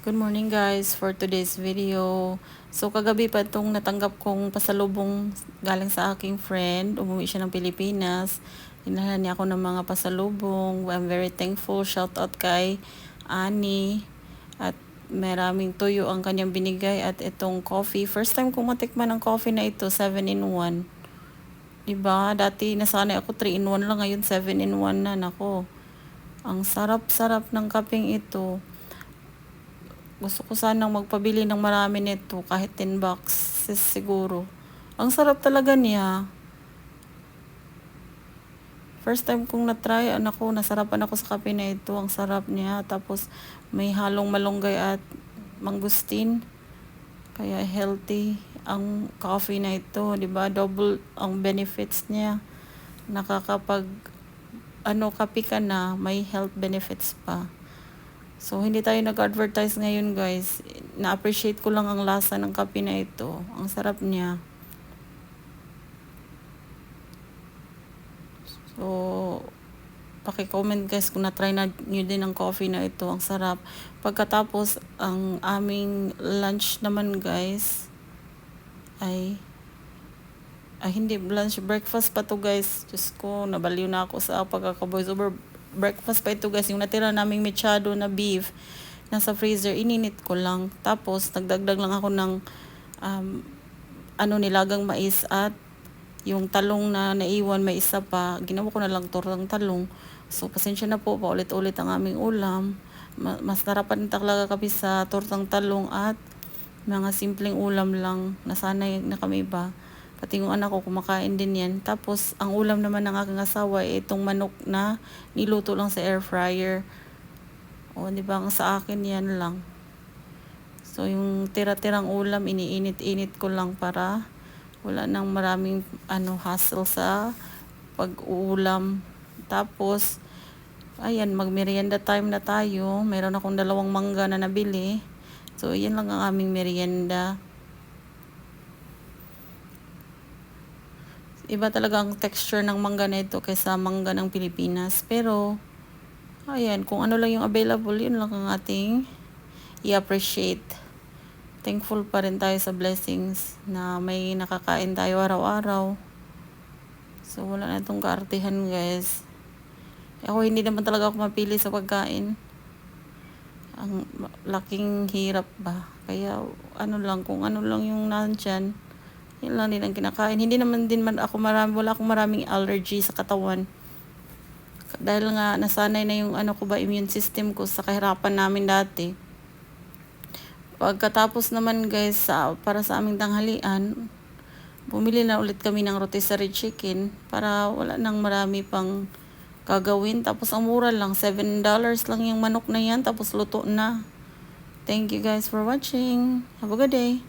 Good morning guys for today's video. So kagabi pa itong natanggap kong pasalubong galing sa aking friend. Umuwi siya ng Pilipinas. Dinala niya ako ng mga pasalubong. I'm very thankful. Shout out kay Ani. At maraming tuyo ang kanyang binigay. At itong coffee. First time kong matikman ng coffee na ito. 7-in-1. Diba? Dati nasanay ako 3-in-1 lang. Ngayon 7-in-1 na. Nako. Ang sarap-sarap ng kapeng ito. Gusto ko sanang magpabili ng marami nito, kahit 10 boxes siguro. Ang sarap talaga niya. First time kong na-try, nasarapan ako sa kape na ito. Ang sarap niya. Tapos may halong malunggay at mangustin. Kaya healthy ang coffee na ito, 'di ba? Double ang benefits niya. Nakakapag kape ka na, may health benefits pa. So, hindi tayo nag-advertise ngayon guys. Na-appreciate ko lang ang lasa ng kape na ito. Ang sarap niya. So, paki-comment guys kung na-try na nyo din ang coffee na ito. Ang sarap. Pagkatapos, ang aming lunch naman guys, ay hindi lunch, breakfast pa to guys. Diyos ko, nabaliw na ako sa pagkaka-voice over. Breakfast pa ito guys, yung natira naming mechado na beef nasa freezer, ininit ko lang. Tapos nagdagdag lang ako ng nilagang mais at yung talong na naiwan, may isa pa, ginawa ko na lang tortang talong. So pasensya na po, paulit-ulit ang aming ulam. Mas narapan talaga kami sa tortang talong at mga simpleng ulam lang, nasanay na kami ba. Pati yung anak ko kumakain din yan. Tapos, ang ulam naman ng aking asawa ay itong manok na niluto lang sa air fryer. O, di ba? Sa akin yan lang. So, yung tira-tirang ulam, iniinit-init ko lang para wala nang maraming hassle sa pag-uulam. Tapos, ayan, mag-merienda time na tayo. Meron akong 2 mangga na nabili. So, yan lang ang aming merienda. Iba talaga ang texture ng mangga na ito kaysa mangga ng Pilipinas. Pero, ayan, kung ano lang yung available, yun lang ang ating i-appreciate. Thankful pa rin tayo sa blessings na may nakakain tayo araw-araw. So, wala na itong kaartihan guys. Ako hindi naman talaga ako mapili sa pagkain. Ang laking hirap ba. Kaya, kung ano lang yung nandyan, yun lang din ang kinakain. Hindi naman din wala akong maraming allergy sa katawan. Dahil nga nasanay na yung immune system ko sa kahirapan namin dati. Pagkatapos naman guys, para sa aming tanghalian, bumili na ulit kami ng rotisserie chicken para wala nang marami pang gagawin. Tapos ang mura lang, $7 lang yung manok na yan, tapos luto na. Thank you guys for watching. Have a good day.